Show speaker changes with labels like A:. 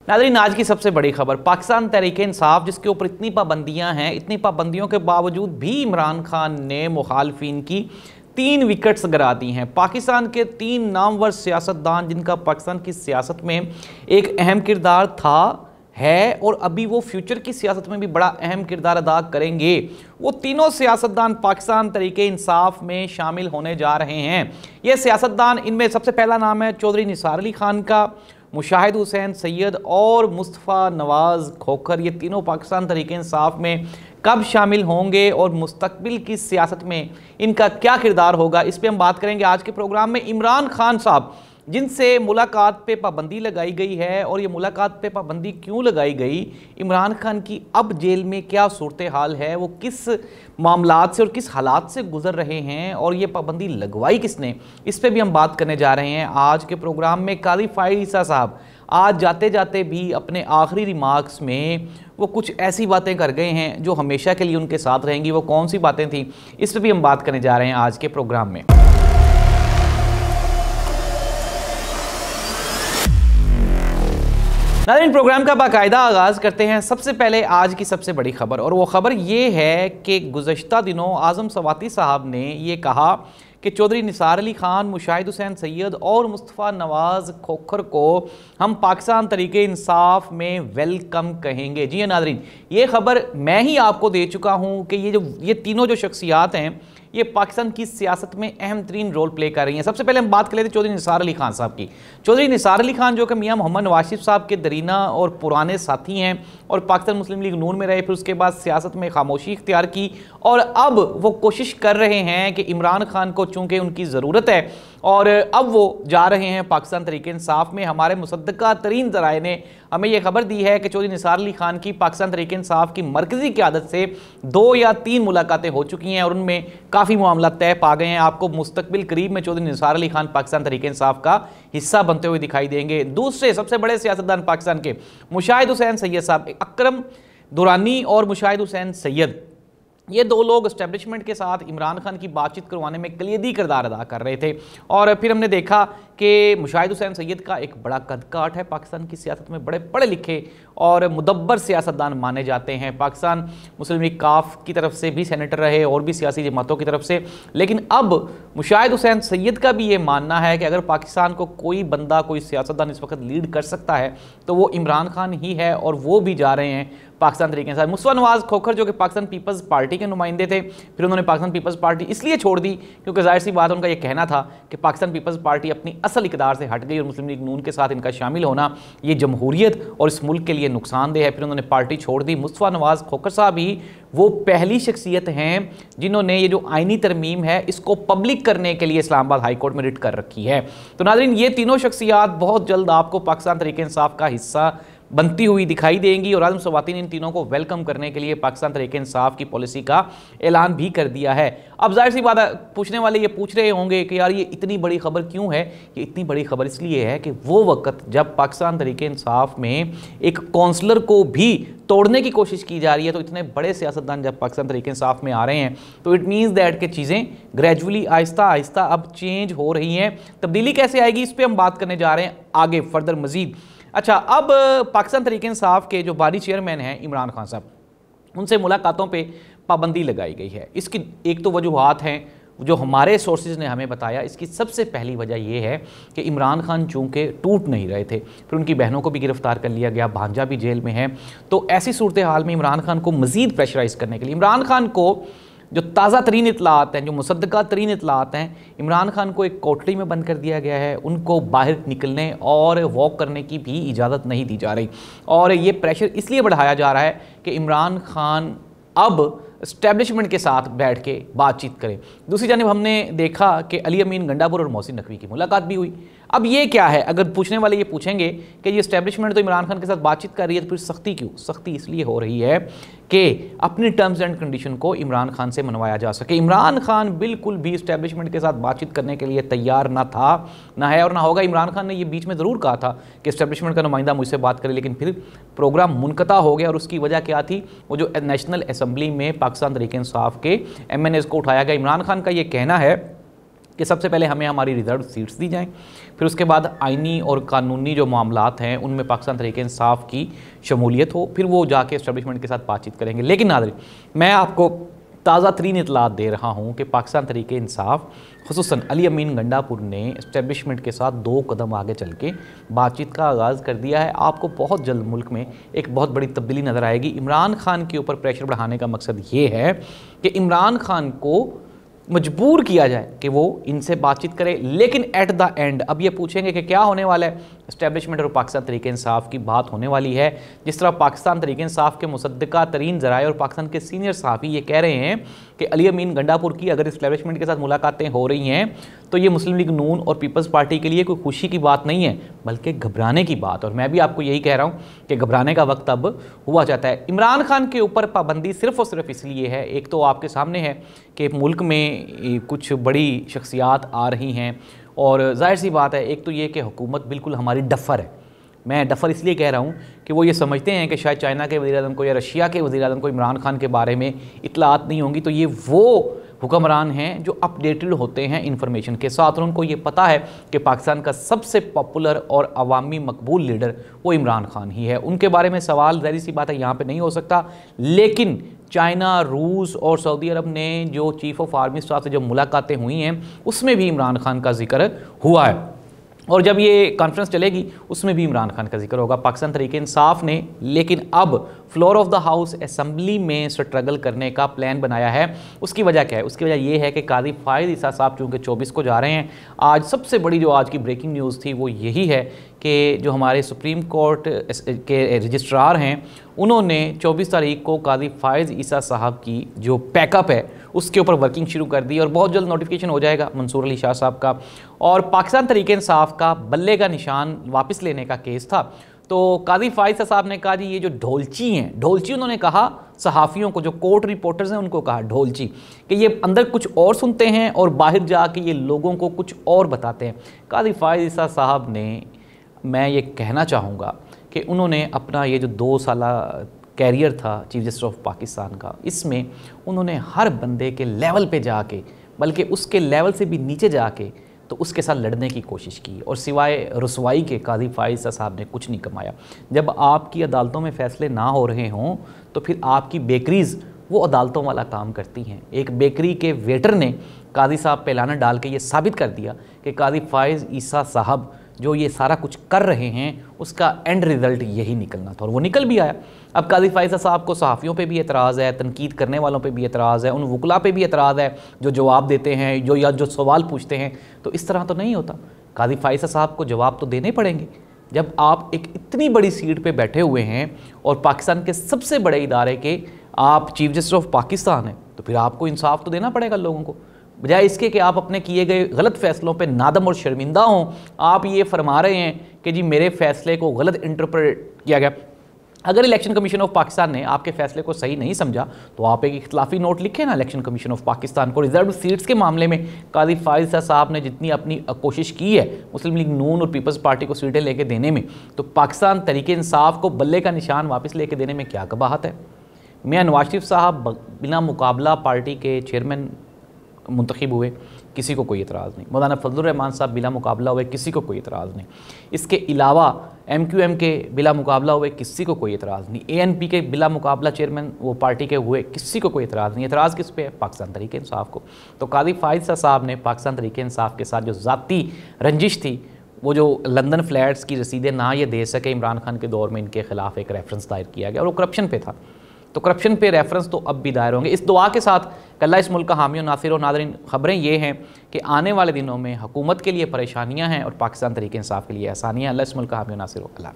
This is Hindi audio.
A: नाज़रीन, आज की सबसे बड़ी खबर पाकिस्तान तहरीक इंसाफ, जिसके ऊपर इतनी पाबंदियां हैं, इतनी पाबंदियों के बावजूद भी इमरान खान ने मुखालफिन की 3 विकेट्स गिरा दी हैं। पाकिस्तान के 3 नामवर सियासतदान, जिनका पाकिस्तान की सियासत में एक अहम किरदार था, है और अभी वो फ्यूचर की सियासत में भी बड़ा अहम किरदार अदा करेंगे, वो तीनों सियासतदान पाकिस्तान तहरीक इंसाफ में शामिल होने जा रहे हैं। ये सियासतदान, इनमें सबसे पहला नाम है चौधरी निसार अली खान का, मुशाहिद हुसैन सैयद और मुस्तफ़ा नवाज़ खोखर। ये तीनों पाकिस्तान तहरीक इंसाफ में कब शामिल होंगे और मुस्तकबिल की सियासत में इनका क्या किरदार होगा, इस पर हम बात करेंगे आज के प्रोग्राम में। इमरान खान साहब, जिनसे मुलाकात पे पाबंदी लगाई गई है, और ये मुलाकात पे पाबंदी क्यों लगाई गई, इमरान खान की अब जेल में क्या सूरत हाल है, वो किस मामलात से और किस हालात से गुजर रहे हैं, और ये पाबंदी लगवाई किसने, इस पे भी हम बात करने जा रहे हैं आज के प्रोग्राम में। काजी फ़ाहिद ईसा साहब आज जाते जाते भी अपने आखिरी रिमार्क्स में वो कुछ ऐसी बातें कर गए हैं जो हमेशा के लिए उनके साथ रहेंगी। वो कौन सी बातें थी, इस पर भी हम बात करने जा रहे हैं आज के प्रोग्राम में। नाज़रीन, प्रोग्राम का बाकायदा आगाज़ करते हैं सबसे पहले आज की सबसे बड़ी खबर, और वो खबर ये है कि गुज़श्ता दिनों आज़म सवाती साहब ने ये कहा कि चौधरी निसार अली खान, मुशाहिद हुसैन सैयद और मुस्तफ़ा नवाज़ खोखर को हम पाकिस्तान तहरीक इंसाफ में वेलकम कहेंगे। जी नाज़रीन, ये खबर मैं ही आपको दे चुका हूँ कि ये तीनों जो शख्सियात हैं, ये पाकिस्तान की सियासत में अहम तरीन रोल प्ले कर रही हैं। सबसे पहले हम बात कर लेते हैं चौधरी निसार अली खान साहब की। चौधरी निसार अली खान जो कि मियां मोहम्मद नवाज शरीफ साहब के दरीना और पुराने साथी हैं, और पाकिस्तान मुस्लिम लीग नून में रहे, फिर उसके बाद सियासत में खामोशी इख्तियार की, और अब वो कोशिश कर रहे हैं कि इमरान खान को चूँकि उनकी ज़रूरत है, और अब वो जा रहे हैं पाकिस्तान तहरीक इंसाफ में। हमारे मुसद्दका तरीन ज़राए ने हमें यह खबर दी है कि चौधरी निसार अली खान की पाकिस्तान तहरीक इंसाफ की मरकज़ी क़यादत से 2 या 3 मुलाकातें हो चुकी हैं, और उनमें काफ़ी मामला तय पा गए हैं। आपको मुस्तकबिल करीब में चौधरी निसार अली खान पाकिस्तान तहरीक इंसाफ का हिस्सा बनते हुए दिखाई देंगे। दूसरे सबसे बड़े सियासतदान पाकिस्तान के मुशाहिद हुसैन सैयद साहब, अकरम दुरानी और मुशाहिद हुसैन सैयद, ये 2 लोग इस्टेब्लिशमेंट के साथ इमरान खान की बातचीत करवाने में कलीदी किरदार अदा कर रहे थे, और फिर हमने देखा कि मुशाहिद हुसैन सैयद का एक बड़ा कद-काठ है पाकिस्तान की सियासत में, बड़े पढ़े लिखे और मुदब्बर सियासतदान माने जाते हैं। पाकिस्तान मुस्लिम लीग काफ की तरफ से भी सेनेटर रहे और भी सियासी जमातों की तरफ से, लेकिन अब मुशाहिद हुसैन सैयद का भी ये मानना है कि अगर पाकिस्तान को कोई बंदा, कोई सियासतदान इस वक्त लीड कर सकता है तो वो इमरान खान ही है, और वो भी जा रहे हैं पाकिस्तान तहरीक इंसाफ। मुस्तफ़ा नवाज़ खोखर जो कि पाकिस्तान पीपल्स पार्टी के नुमाइंदे थे, फिर उन्होंने पाकिस्तान पीपल्स पार्टी इसलिए छोड़ दी क्योंकि जाहिर सी बात उनका ये कहना था कि पाकिस्तान पीपल्स पार्टी अपनी असल इक़दार से हट गई, और मुस्लिम लीग नून के साथ इनका शामिल होना ये जमहूरियत और इस मुल्क के लिए नुकसानदेह है। फिर उन्होंने पार्टी छोड़ दी। मुस्तफ़ा नवाज़ खोखर साहब ही वो पहली शख्सियत हैं जिन्होंने ये जो आइनी तरमीम है इसको पब्लिक करने के लिए इस्लामाबाद हाई कोर्ट में रिट कर रखी है। तो नाज़रीन, ये तीनों शख्सियात बहुत जल्द आपको पाकिस्तान तहरीक इंसाफ का हिस्सा बनती हुई दिखाई देंगी, और आज़म सवाती ने इन तीनों को वेलकम करने के लिए पाकिस्तान तहरीक इंसाफ की पॉलिसी का ऐलान भी कर दिया है। अब जाहिर सी बात है, पूछने वाले ये पूछ रहे होंगे कि यार ये इतनी बड़ी खबर क्यों है। ये इतनी बड़ी खबर इसलिए है कि वो वक्त जब पाकिस्तान तहरीक इंसाफ में एक काउंसलर को भी तोड़ने की कोशिश की जा रही है, तो इतने बड़े सियासतदान जब पाकिस्तान तहरीक इंसाफ में आ रहे हैं, तो इट मीन्स दैट कि चीज़ें ग्रेजुअली आहिस्ता आहिस्ता अब चेंज हो रही हैं। तब्दीली कैसे आएगी, इस पर हम बात करने जा रहे हैं आगे फर्दर मजीद। अच्छा, अब पाकिस्तान तहरीक इंसाफ के जो बानी चेयरमैन हैं इमरान खान साहब, उनसे मुलाकातों पे पाबंदी लगाई गई है। इसकी एक तो वजूहात हैं जो हमारे सोर्सेज ने हमें बताया। इसकी सबसे पहली वजह यह है कि इमरान खान चूँकि टूट नहीं रहे थे, फिर उनकी बहनों को भी गिरफ्तार कर लिया गया, भांजा भी जेल में है, तो ऐसी सूरत हाल में इमरान खान को मज़ीद प्रेशराइज़ करने के लिए, इमरान खान को जो ताज़ा तरीन इतलात हैं, जो मुसद्दका तरीन इतलात हैं, इमरान खान को एक कोठरी में बंद कर दिया गया है। उनको बाहर निकलने और वॉक करने की भी इजाज़त नहीं दी जा रही, और ये प्रेशर इसलिए बढ़ाया जा रहा है कि इमरान खान अब इस्टेब्लिशमेंट के साथ बैठ के बातचीत करें। दूसरी जानिब हमने देखा कि अली अमीन गंडापुर और मोहसिन नकवी की मुलाकात भी हुई। अब ये क्या है, अगर पूछने वाले ये पूछेंगे कि ये इस्टेब्लिशमेंट तो इमरान खान के साथ बातचीत कर रही है, तो फिर सख्ती क्यों? सख्ती इसलिए हो रही है कि अपनी टर्म्स एंड कंडीशन को इमरान खान से मनवाया जा सके। इमरान खान बिल्कुल भी इस्टेब्लिशमेंट के साथ बातचीत करने के लिए तैयार ना था, ना है और ना होगा। इमरान खान ने ये बीच में ज़रूर कहा था कि इस्टेब्लिशमेंट का नुमाइंदा मुझसे बात करे, लेकिन फिर प्रोग्राम मुनक़ता हो गया, और उसकी वजह क्या थी? वो जो नेशनल असम्बली में पाकिस्तान तहरीक इंसाफ के MNAs को उठाया गया। इमरान खान का ये कहना है कि सबसे पहले हमें हमारी रिजर्व सीट्स दी जाएं, फिर उसके बाद आइनी और कानूनी जो मामलात हैं उनमें पाकिस्तान तहरीक इंसाफ की शमूलियत हो, फिर वो जाके इस्टेब्लिशमेंट के साथ बातचीत करेंगे। लेकिन नाज़रीन, मैं आपको ताज़ा तरीन इतलात दे रहा हूँ कि पाकिस्तान तहरीक इंसाफ खुसूसन अली अमीन गंडापुर ने इस्टेब्लिशमेंट के साथ 2 कदम आगे चल के बातचीत का आगाज़ कर दिया है। आपको बहुत जल्द मुल्क में एक बहुत बड़ी तब्दीली नज़र आएगी। इमरान खान के ऊपर प्रेशर बढ़ाने का मकसद ये है कि इमरान खान को मजबूर किया जाए कि वो इनसे बातचीत करे, लेकिन एट द एंड अब ये पूछेंगे कि क्या होने वाला है। इस्टेब्लिशमेंट और पाकिस्तान तहरीक इंसाफ की बात होने वाली है। जिस तरह पाकिस्तान तहरीक इंसाफ के मुसद्दका तरीन ज़राए और पाकिस्तान के सीनियर सहाफ़ी ये कह रहे हैं कि अली अमीन गंडापुर की अगर इस्टेब्लिशमेंट के साथ मुलाकातें हो रही हैं तो ये मुस्लिम लीग नून और पीपल्स पार्टी के लिए कोई खुशी की बात नहीं है, बल्कि घबराने की बात। और मैं भी आपको यही कह रहा हूँ कि घबराने का वक्त अब हुआ जाता है। इमरान खान के ऊपर पाबंदी सिर्फ़ और सिर्फ इसलिए है, एक तो आपके सामने है कि मुल्क में कुछ बड़ी शख्सियात आ रही हैं, और जाहिर सी बात है एक तो ये कि हुकूमत बिल्कुल हमारी डफ़र है। मैं डफ़र इसलिए कह रहा हूँ कि वो ये समझते हैं कि शायद चाइना के वज़ीर-ए-आज़म को या रशिया के वज़ीर-ए-आज़म को इमरान खान के बारे में इत्तलात नहीं होंगी, तो ये वो हुक्मरान हैं जो अपडेटेड होते हैं इंफॉर्मेशन के साथ, और उनको ये पता है कि पाकिस्तान का सबसे पॉपुलर और अवामी मकबूल लीडर वो इमरान खान ही है। उनके बारे में सवाल ज़ाहिर सी बात है यहाँ पे नहीं हो सकता, लेकिन चाइना, रूस और सऊदी अरब ने जो चीफ़ ऑफ आर्मी स्टाफ से जो मुलाकातें हुई हैं उसमें भी इमरान खान का जिक्र हुआ है, और जब ये कॉन्फ्रेंस चलेगी उसमें भी इमरान खान का जिक्र होगा। पाकिस्तान तहरीक इंसाफ ने लेकिन अब floor of the house assembly में स्ट्रगल करने का प्लान बनाया है। उसकी वजह क्या है? उसकी वजह ये है कि काजी फायद ईसा साहब चूँकि 24 को जा रहे हैं, आज सबसे बड़ी जो आज की ब्रेकिंग न्यूज़ थी वो यही है कि जो हमारे सुप्रीम कोर्ट के रजिस्ट्रार हैं उन्होंने 24 तारीख को काजी फायद ईसा साहब की जो पैकअप है उसके ऊपर वर्किंग शुरू कर दी, और बहुत जल्द नोटिफिकेशन हो जाएगा मंसूर अली शाह साहब का। और पाकिस्तान तहरीक इंसाफ का बल्ले का निशान वापस लेने का केस था, तो काजी फायद साहब ने कहा जी ये जो ढोलची हैं, ढोलची उन्होंने कहा सहाफ़ियों को, जो कोर्ट रिपोर्टर्स हैं उनको कहा ढोलची, कि ये अंदर कुछ और सुनते हैं और बाहर जाके ये लोगों को कुछ और बताते हैं। काजी फायद साहब ने, मैं ये कहना चाहूँगा कि उन्होंने अपना ये जो 2 साला कैरियर था चीफ जस्टिस ऑफ पाकिस्तान का, इसमें उन्होंने हर बंदे के लेवल पे जाके, बल्कि उसके लेवल से भी नीचे जाके तो उसके साथ लड़ने की कोशिश की, और सिवाय रसवाई के काजी फायद साहब ने कुछ नहीं कमाया। जब आपकी अदालतों में फ़ैसले ना हो रहे हों तो फिर आपकी बेकरीज़ वो अदालतों वाला काम करती हैं। एक बेकरी के वेटर ने काजी साहब पे लानत डाल के ये साबित कर दिया कि काजी फायद ईसा साहब जो ये सारा कुछ कर रहे हैं उसका एंड रिज़ल्ट यही निकलना था, और वो निकल भी आया। अब काजी फायद साहब को सहाफ़ियों पे भी एतराज़ है, तनकीद करने वालों पे भी एतराज़ है, उन वकला पे भी एतराज़ है जो जवाब देते हैं, जो सवाल पूछते हैं। तो इस तरह तो नहीं होता, काजी फायद साहब को जवाब तो देने पड़ेंगे। जब आप एक इतनी बड़ी सीट पे बैठे हुए हैं और पाकिस्तान के सबसे बड़े इदारे के आप चीफ जस्टिस ऑफ पाकिस्तान हैं, तो फिर आपको इंसाफ तो देना पड़ेगा लोगों को। बजाय इसके कि आप अपने किए गए गलत फ़ैसलों पे नादम और शर्मिंदा हों, आप ये फरमा रहे हैं कि जी मेरे फ़ैसले को गलत इंटरप्रेट किया गया। अगर इलेक्शन कमीशन ऑफ पाकिस्तान ने आपके फ़ैसले को सही नहीं समझा तो आप एक इख्तलाफी नोट लिखें ना इलेक्शन कमीशन ऑफ पाकिस्तान को। रिजर्व सीट्स के मामले में काजी फायद साहब ने जितनी अपनी कोशिश की है मुस्लिम लीग नून और पीपल्स पार्टी को सीटें लेके देने में, तो पाकिस्तान तहरीक इंसाफ को बल्ले का निशान वापस लेके देने में क्या कबाहत है। मियां नवाज शरीफ साहब बिना मुकाबला पार्टी के चेयरमैन मुंतखब हुए, किसी को कोई एतराज़ नहीं। मौलाना फजलुर रहमान साहब बिला मुकाबला हुए, किसी को कोई एतराज़ नहीं। इसके अलावा MQM के बिला मुकाबला हुए, किसी को कोई एतराज़ नहीं। ANP के बिला मुकाबला चेयरमैन वो पार्टी के हुए, किसी को कोई एतराज़ नहीं। एतराज़ किस पे है? पाकिस्तान तहरीक इंसाफ को। तो काजी फायद साहब ने पाकिस्तान तहरीक इंसाफ के साथ जो ज़ाती रंजिश थी, वो जो लंदन फ्लैट्स की रसीदें ना ये दे सके इमरान खान के दौर में, इनके खिलाफ एक रेफरेंस दायर किया गया और वो करप्शन पे था। तो करप्शन पे रेफरेंस तो अब भी दायर होंगे। इस दुआ के साथ अल्लाह इस मुल्क का हामी और नासिर। और नाज़रीन, ख़बरें ये हैं कि आने वाले दिनों में हुकूमत के लिए परेशानियां हैं और पाकिस्तान तहरीक इंसाफ के लिए आसानियां। अल्लाह इस मुल्क का हामी और नासिर। अल्लाह।